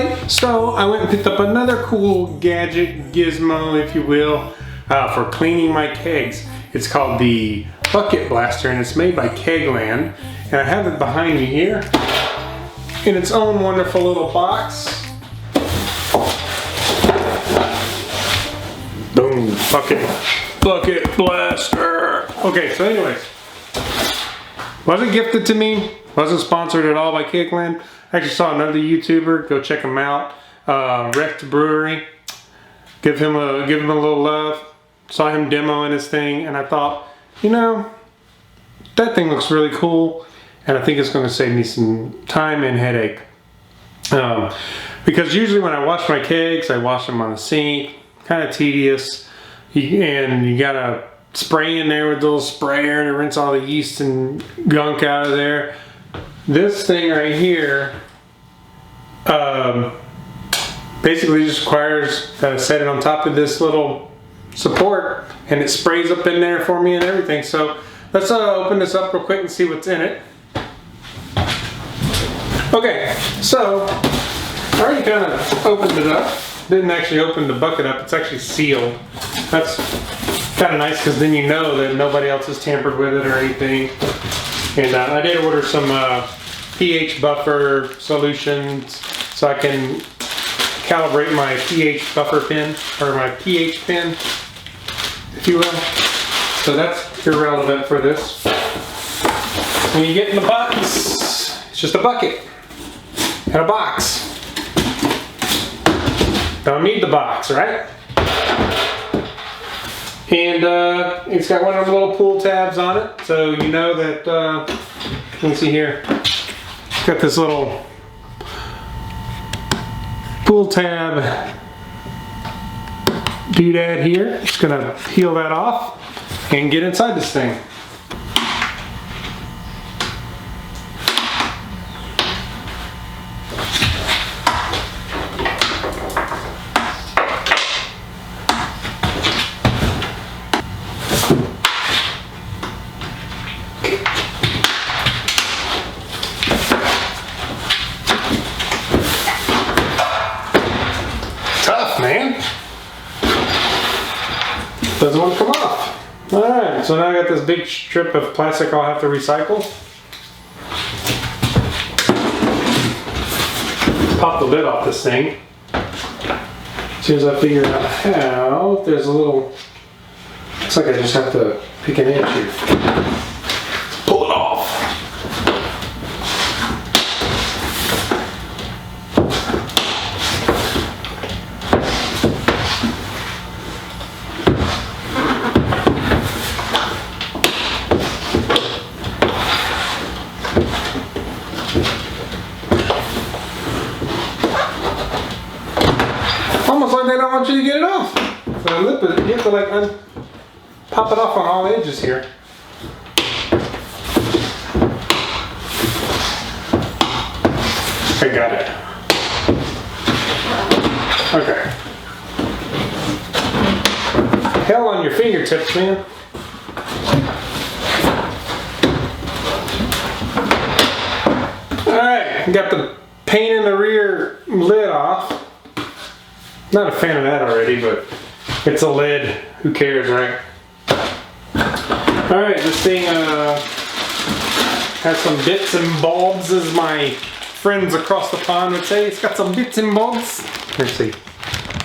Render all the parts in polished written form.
Alright, so I went and picked up another cool gadget, gizmo if you will, for cleaning my kegs. It's called the Bucket Blaster and it's made by KegLand. And I have it behind me here in its own wonderful little box. Boom, Bucket Blaster. Okay, so anyways, wasn't gifted to me, wasn't sponsored at all by KegLand. I actually saw another YouTuber, go check him out, Brewery. Give him a little love. Saw him demoing his thing, and I thought, you know, that thing looks really cool, and I think it's going to save me some time and headache. Because usually when I wash my kegs, I wash them on the sink, kind of tedious, and you gotta spray in there with a little sprayer to rinse all the yeast and gunk out of there. This thing right here basically just requires that I set it on top of this little support and it sprays up in there for me and everything. So let's open this up real quick and see what's in it. Okay, so I already kind of opened it up. Didn't actually open the bucket up, it's actually sealed. That's kind of nice because then you know that nobody else has tampered with it or anything. And I did order some pH buffer solutions so I can calibrate my pH buffer pin, or my pH pin, if you will. So that's irrelevant for this. When you get in the box, it's just a bucket and a box. Don't need the box, right? And it's got one of the little pull tabs on it, so you know that, you can see here, it's got this little pull tab doodad here. Just gonna peel that off and get inside this thing. Tough, man. Doesn't want to come off. Alright, so now I got this big strip of plastic I'll have to recycle. Pop the lid off this thing. As soon as I figure out how, there's a little, looks like I just have to pick an inch here. Pull it off. Almost like they don't want you to get it off. So lip it, you have to like pop it off on all edges here. I got it. Okay. Hell on your fingertips, man. Alright, got the paint in the rear lid off. Not a fan of that already, but it's a lid. Who cares, right? Alright, this thing has some bits and bobs, as my friends across the pond would say. It's got some bits and bobs. Let's see.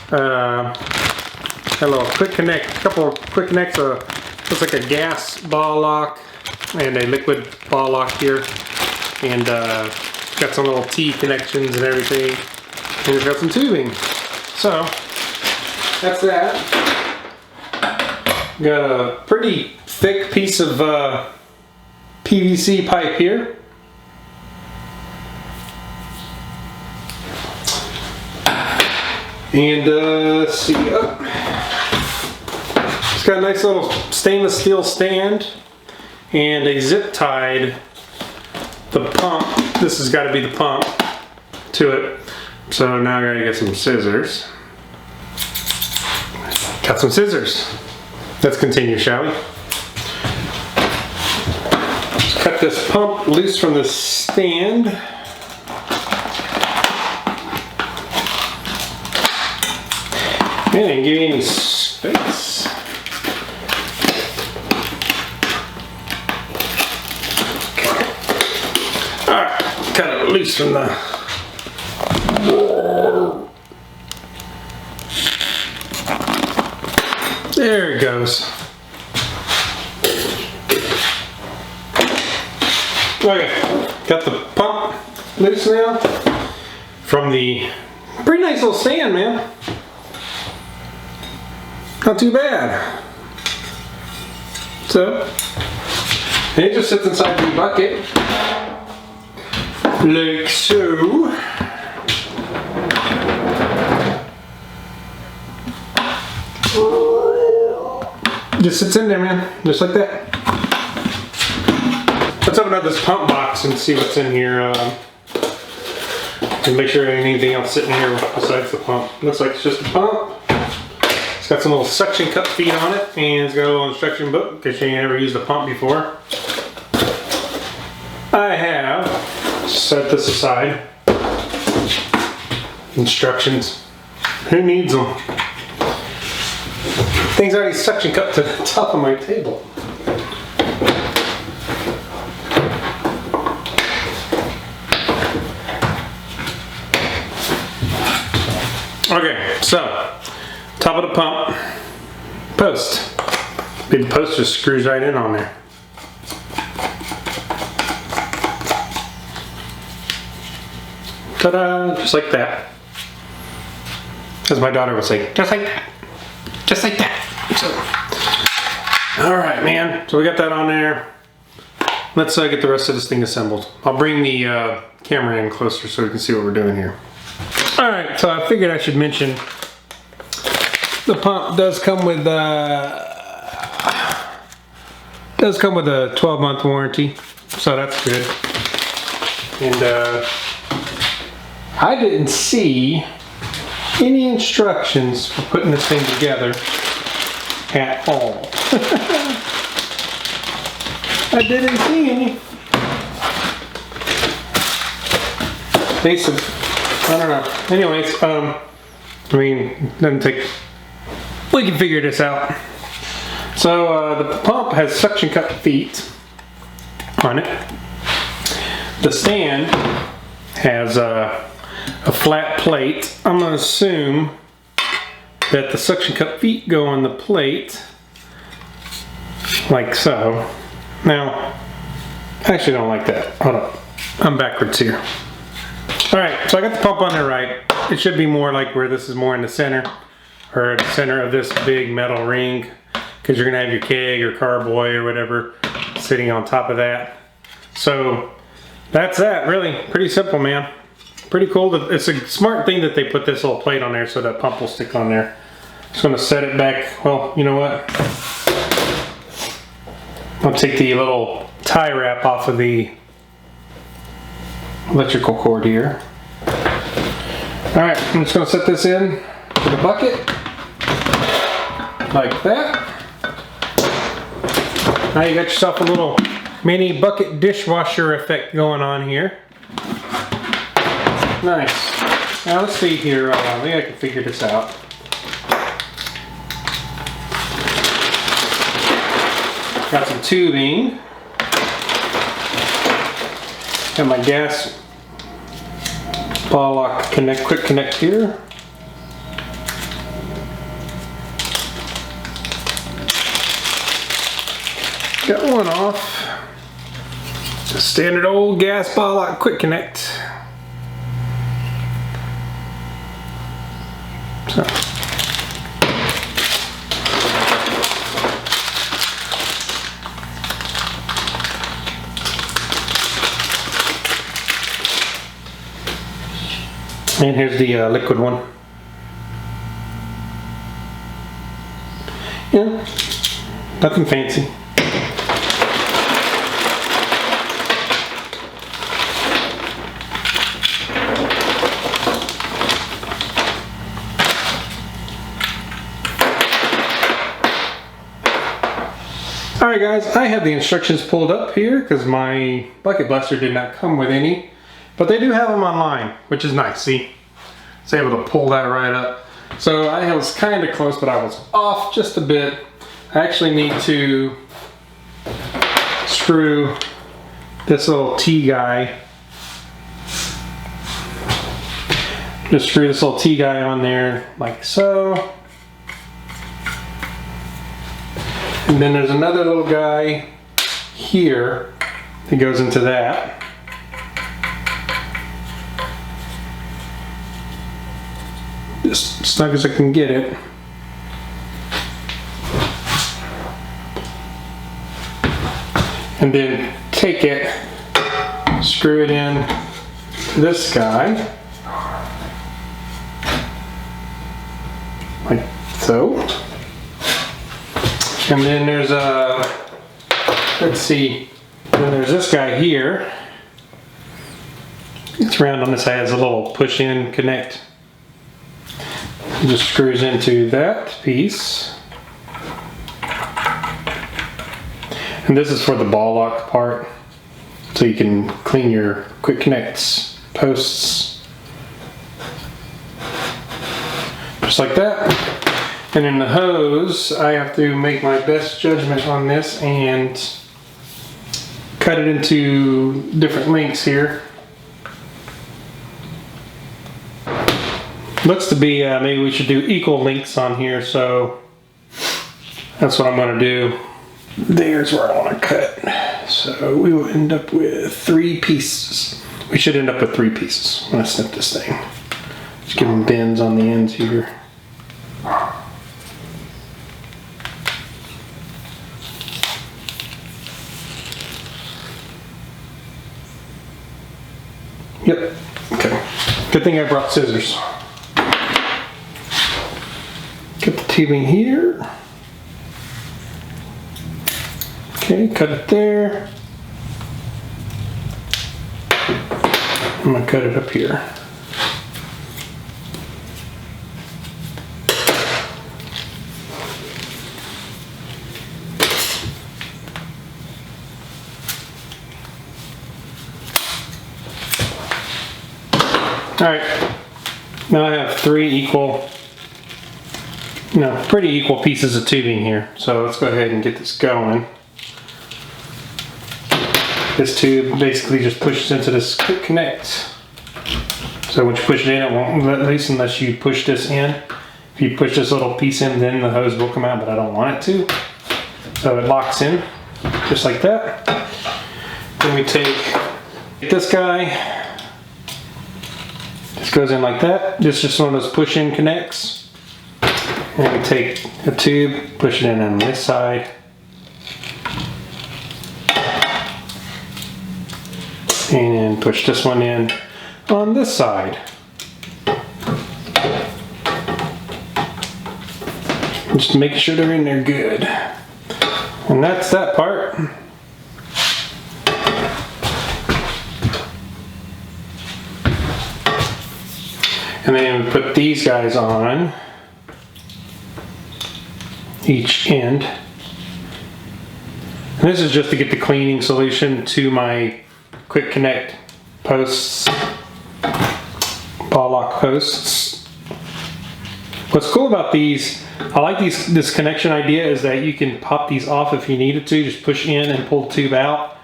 Hello, quick connect. A couple of quick connects. Looks like a gas ball lock and a liquid ball lock here. And got some little T connections and everything. And it's got some tubing. So, that's that. Got a pretty thick piece of PVC pipe here. And let's see, it's got a nice little stainless steel stand and a zip tied the pump. This has got to be the pump to it. So now I gotta get some scissors. Got some scissors. Let's continue, shall we? Just cut this pump loose from the stand. They didn't give you any space. Alright, cut it loose from the... There it goes. Okay, got the pump loose now from the pretty nice little stand, man. Not too bad. So, and it just sits inside the bucket, like so. Just sits in there, man, just like that. Let's open up this pump box and see what's in here. And make sure anything else sitting here besides the pump. Looks like it's just a pump. It's got some little suction cup feet on it, and it's got a little instruction book in case you ain't ever used a pump before. I have set this aside. Instructions. Who needs them? Thing's already suction cupped to the top of my table. Okay, so top of the pump post. Big post just screws right in on there. Ta-da! Just like that. As my daughter would say, just like that. Just like that. So, all right, man. So we got that on there. Let's get the rest of this thing assembled. I'll bring the camera in closer so we can see what we're doing here. All right, so I figured I should mention the pump does come with a 12-month warranty, so that's good. And I didn't see any instructions for putting this thing together at all. I didn't see any. Basic. I don't know. Anyways, I mean, it doesn't take. We can figure this out. So the pump has suction cup feet on it. The stand has a flat plate. I'm gonna assume that the suction cup feet go on the plate like so. Now, I actually don't like that. Hold up. I'm backwards here. Alright, so I got the pump on there right. It should be more like where this is more in the center, or the center of this big metal ring, because you're gonna have your keg or carboy or whatever sitting on top of that. So that's that, really. Pretty simple, man. Pretty cool. It's a smart thing that they put this little plate on there so that pump will stick on there. Just gonna set it back. Well, you know what? I'll take the little tie wrap off of the electrical cord here. Alright, I'm just going to set this in to the bucket like that. Now you got yourself a little mini bucket dishwasher effect going on here. Nice. Now let's see here, maybe I can figure this out. Got some tubing. Got my gas ball lock quick connect here. Got one off. Just standard old gas ball lock quick connect. So. And here's the liquid one. Yeah, nothing fancy. Alright guys, I have the instructions pulled up here because my bucket blaster did not come with any. But they do have them online, which is nice. See, it's able to pull that right up. So I was kind of close, but I was off just a bit. I actually need to screw this little T guy. Just screw this little T guy on there like so. And then there's another little guy here that goes into that. Just snug as I can get it. And then take it, screw it in to this guy, like so. And then there's let's see, then there's this guy here. It's round on this side, has a little push-in connect. It just screws into that piece. And this is for the ball lock part, so you can clean your quick connects posts. Just like that. And in the hose, I have to make my best judgment on this and cut it into different lengths here. Looks to be, maybe we should do equal lengths on here, so that's what I'm going to do. There's where I want to cut. So we will end up with 3 pieces. We should end up with 3 pieces when I snip this thing. Just give them bends on the ends here. Yep. Okay. Good thing I brought scissors. Get the tubing here. Okay, cut it there. I'm gonna cut it up here. All right, now I have 3 equal, pretty equal pieces of tubing here. So let's go ahead and get this going. This tube basically just pushes into this quick connect. So once you push it in, it won't, at least unless you push this in. If you push this little piece in, then the hose will come out, but I don't want it to. So it locks in, just like that. Then we take this guy. This goes in like that. This is just one of those push-in connects. And we take a tube, push it in on this side. And then push this one in on this side. Just make sure they're in there good. And that's that part. And then we put these guys on each end. And this is just to get the cleaning solution to my quick connect posts, ball lock posts. What's cool about these, I like this connection idea, is that you can pop these off if you needed to. Just push in and pull the tube out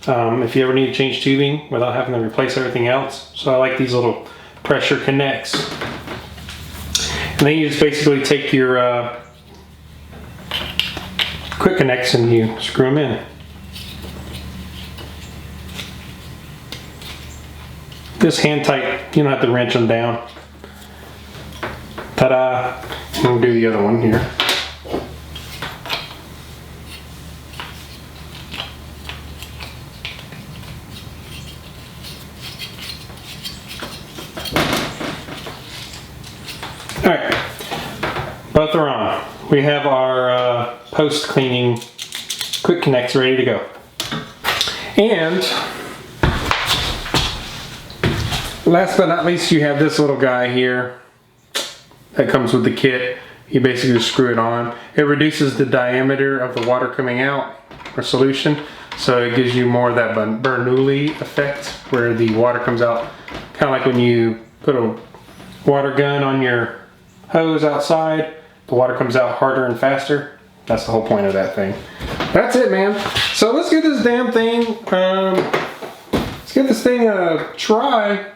if you ever need to change tubing without having to replace everything else. So I like these little pressure connects. And then you just basically take your quick connects and you screw them in. Just hand tight, you don't have to wrench them down. Ta-da! And we'll do the other one here. Alright, both are on. We have our post cleaning quick connects ready to go. And last but not least, you have this little guy here that comes with the kit. You basically just screw it on. It reduces the diameter of the water coming out, or solution, so it gives you more of that Bernoulli effect where the water comes out, kind of like when you put a water gun on your hose outside, the water comes out harder and faster. That's the whole point of that thing. That's it, man. So let's get this damn thing, let's get this thing a try.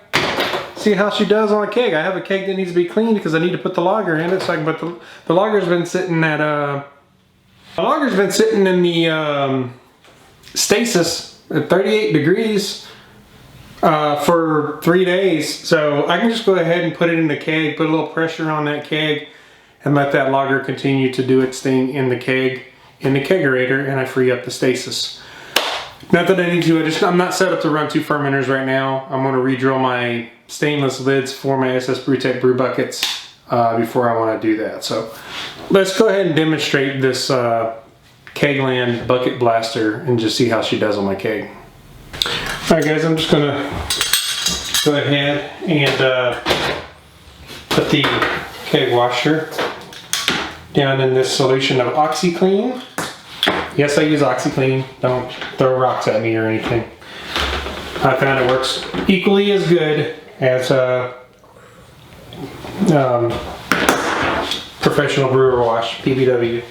See how she does on a keg. I have a keg that needs to be cleaned because I need to put the lager in it so I can put the lager's been sitting at the lager's been sitting in the stasis at 38 degrees for 3 days. So I can just go ahead and put it in the keg, put a little pressure on that keg, and let that lager continue to do its thing in the keg, in the kegerator, and I free up the stasis. Not that I need to, I'm not set up to run 2 fermenters right now. I'm going to re-drill my stainless lids for my SS Brewtech brew buckets before I want to do that. So let's go ahead and demonstrate this KegLand bucket blaster and just see how she does on my keg. Alright guys, I'm just going to go ahead and put the keg washer down in this solution of OxyClean. Yes, I use OxyClean. Don't throw rocks at me or anything. I found it works equally as good as Professional Brewer Wash, PBW.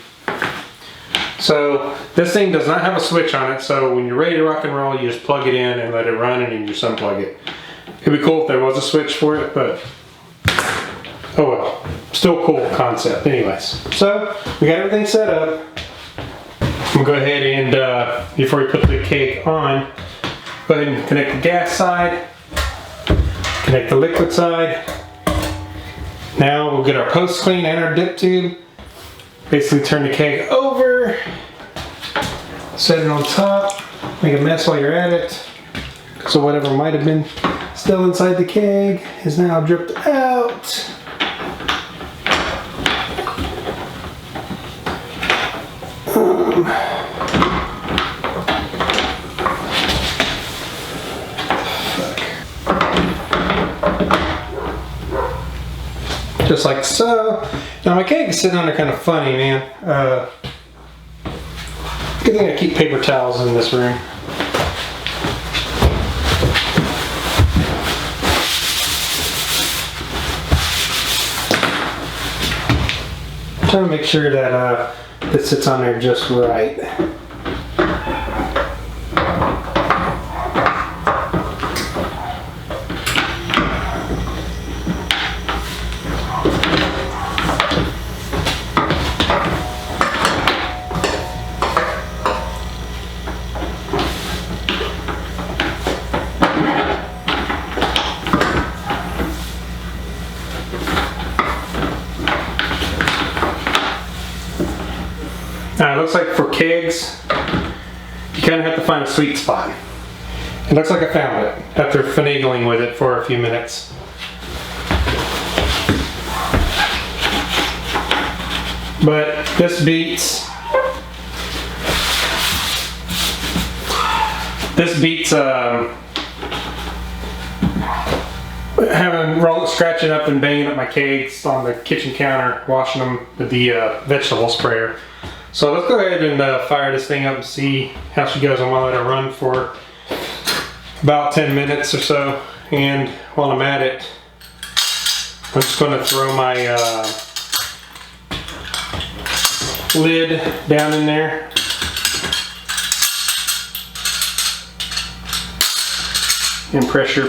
So this thing does not have a switch on it, so when you're ready to rock and roll, you just plug it in and let it run, and then you just unplug it. It'd be cool if there was a switch for it, but oh well. Still cool concept anyways. So we got everything set up. I'm gonna go ahead and, before we put the keg on, go ahead and connect the gas side, connect the liquid side. Now we'll get our post clean and our dip tube. Basically turn the keg over, set it on top, make a mess while you're at it. So whatever might have been still inside the keg is now dripped out. Just like so. Now my keg is sitting on there kind of funny, man. Good thing I keep paper towels in this room. I'm trying to make sure that it sits on there just right. Now it looks like for kegs, you kind of have to find a sweet spot. It looks like I found it after finagling with it for a few minutes. But this beats scratching up and banging up my kegs on the kitchen counter, washing them with the vegetable sprayer. So let's go ahead and fire this thing up and see how she goes. I'm going to let it run for about 10 minutes or so. And while I'm at it, I'm just going to throw my lid down in there. And pressure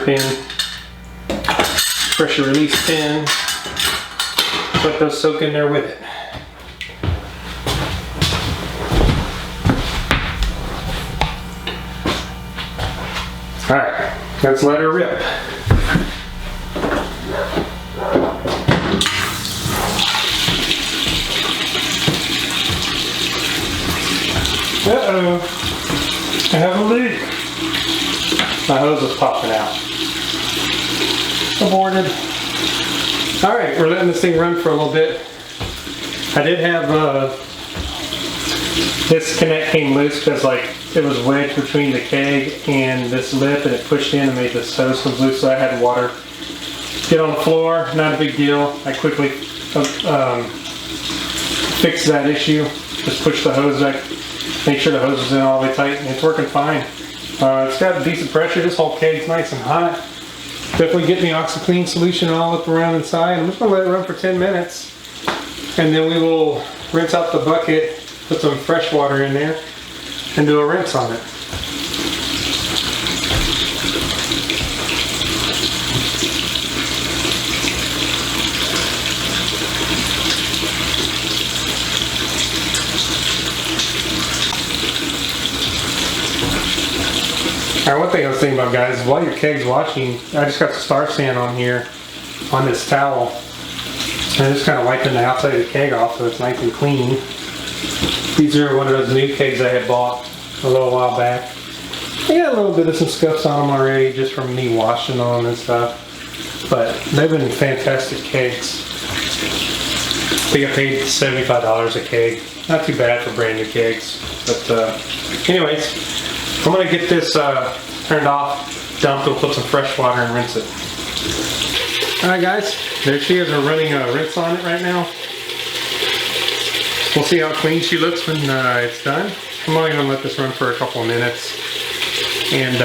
release pin. Let those soak in there with it. Alright, let's let her rip. Uh-oh, I have a leak. My hose is popping out. Aborted. Alright, we're letting this thing run for a little bit. I did have this connect came loose because it was wedged between the keg and this lip, and it pushed in and made this hose come loose, so I had water get on the floor. Not a big deal. I quickly fixed that issue. Just push the hose back, make sure the hose is in all the way tight, and it's working fine. It's got decent pressure. This whole keg's nice and hot. Definitely get the OxyClean solution all up around inside. I'm just gonna let it run for 10 minutes. And then we will rinse out the bucket, put some fresh water in there, and do a rinse on it. Alright, one thing I was thinking about, guys, is while your keg's washing, I just got the Star Sand on here on this towel. And I'm just kind of wiping the outside of the keg off so it's nice and clean. These are one of those new kegs I had bought a little while back. I got a little bit of some scuffs on them already just from me washing them and stuff. But they've been fantastic kegs. I think I paid $75 a keg. Not too bad for brand new kegs. But anyways, I'm going to get this turned off, dumped, we'll put some fresh water and rinse it. Alright guys, there she is. We're running a rinse on it right now. We'll see how clean she looks when it's done. I'm only going to let this run for a couple of minutes. And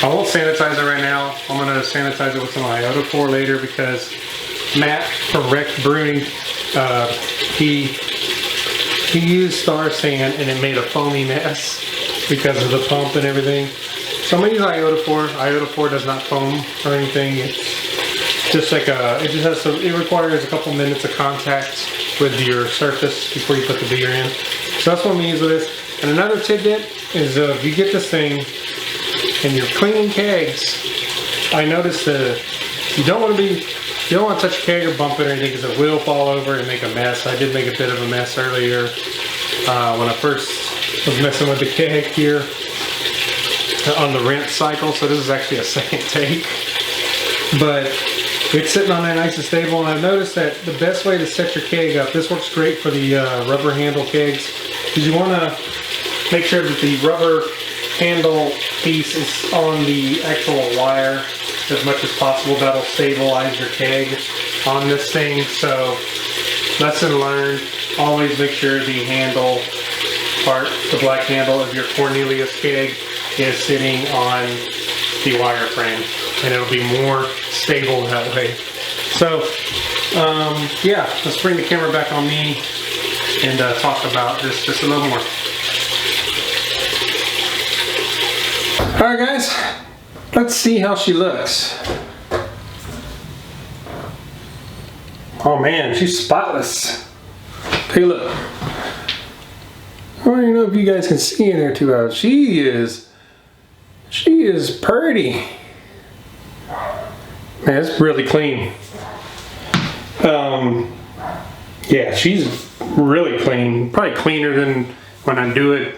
I won't sanitize it right now. I'm going to sanitize it with some iodophor later because Matt from Wrecked Brewing, he used Star Sand and it made a foamy mess because of the pump and everything. So I'm going to use iodophor. Iodophor does not foam or anything. It's just like it requires a couple minutes of contact with your surface before you put the beer in. So that's what I'm going to use with this. And another tidbit is if you get this thing and you're cleaning kegs, I noticed that you don't want to touch a keg or bump it or anything because it will fall over and make a mess. I did make a bit of a mess earlier when I first was messing with the keg here on the rinse cycle, so this is actually a second take. But it's sitting on there nice and stable, and I've noticed that the best way to set your keg up, this works great for the rubber handle kegs, is you want to make sure that the rubber handle piece is on the actual wire as much as possible. That'll stabilize your keg on this thing. So lesson learned, always make sure the handle part, the black handle of your Cornelius keg is sitting on the wire frame, and it'll be more stable that way. So yeah, let's bring the camera back on me and talk about this just a little more. Alright guys, let's see how she looks. Oh man, she's spotless. Take a look. I don't even know if you guys can see in there too well. She is pretty. Man, it's really clean. Yeah, she's really clean. Probably cleaner than when I do it.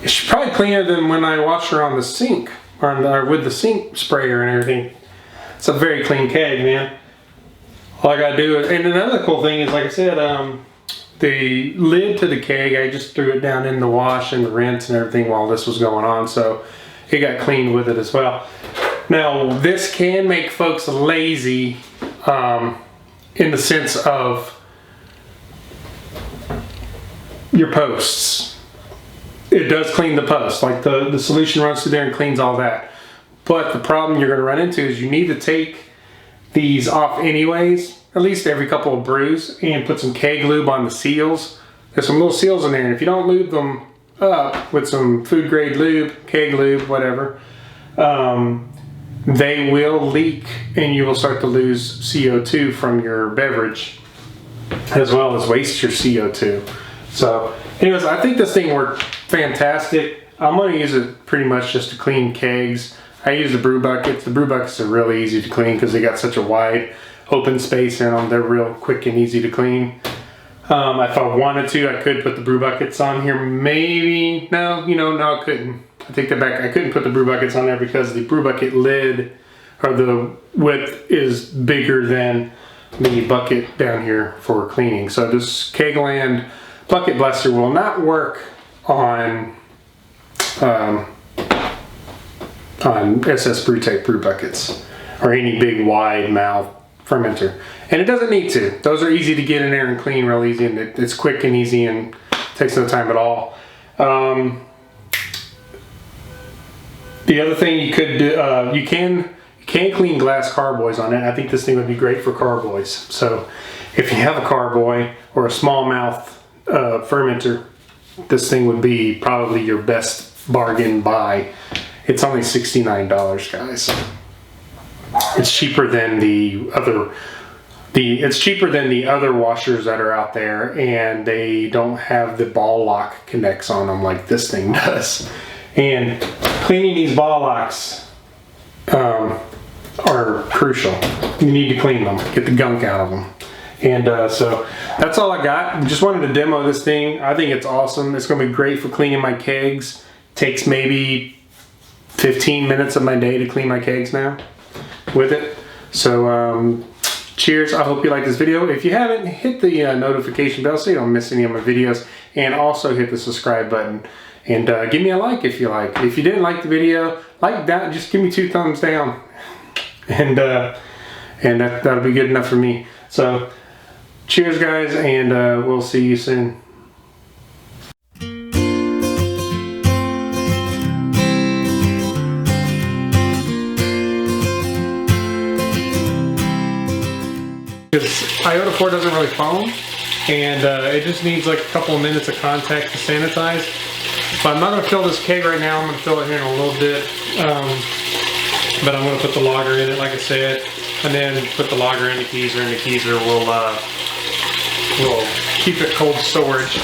She's probably cleaner than when I wash her on the sink or with the sink sprayer and everything. It's a very clean keg, man. All I gotta do is, and another cool thing is, like I said, the lid to the keg, I just threw it down in the wash and the rinse and everything while this was going on, so it got cleaned with it as well. Now, this can make folks lazy in the sense of your posts. It does clean the post, like the solution runs through there and cleans all that. But the problem you're going to run into is you need to take these off anyways, at least every couple of brews, and put some keg lube on the seals. There's some little seals in there, and if you don't lube them up with some food grade lube, keg lube, whatever, they will leak and you will start to lose CO2 from your beverage, as well as waste your CO2. So anyways, I think this thing worked fantastic. I'm going to use it pretty much just to clean kegs. I use the brew buckets. The brew buckets are really easy to clean because they got such a wide open space in them. They're real quick and easy to clean. If I wanted to, I could put the brew buckets on here. Maybe, no, I couldn't. I take that back. I couldn't put the brew buckets on there because the brew bucket lid, or the width, is bigger than the bucket down here for cleaning. So this KegLand bucket blester will not work on SS Brew type brew buckets or any big wide mouth fermenter, and it doesn't need to. Those are easy to get in there and clean real easy, and it's quick and easy and takes no time at all. The other thing you could do, you can clean glass carboys on it. I think this thing would be great for carboys. So if you have a carboy or a smallmouth fermenter, this thing would be probably your best bargain buy. It's only $69, guys. It's cheaper than the other washers that are out there, and they don't have the ball lock connects on them like this thing does. And cleaning these ball locks are crucial. You need to clean them, get the gunk out of them. And so that's all I got. Just wanted to demo this thing. I think it's awesome. It's going to be great for cleaning my kegs. Takes maybe 15 minutes of my day to clean my kegs now with it. So cheers. I hope you like this video. If you haven't, hit the notification bell so you don't miss any of my videos, and also hit the subscribe button, and give me a like if you like. If you didn't like the video, like that, just give me 2 thumbs down, and that'll be good enough for me. So cheers, guys, and we'll see you soon. Because iota 4 doesn't really foam, and it just needs like a couple of minutes of contact to sanitize. But I'm not going to fill this keg right now. I'm going to fill it here in a little bit. But I'm going to put the lager in it, like I said, and then put the lager in the keezer, and the keezer will keep it cold storage.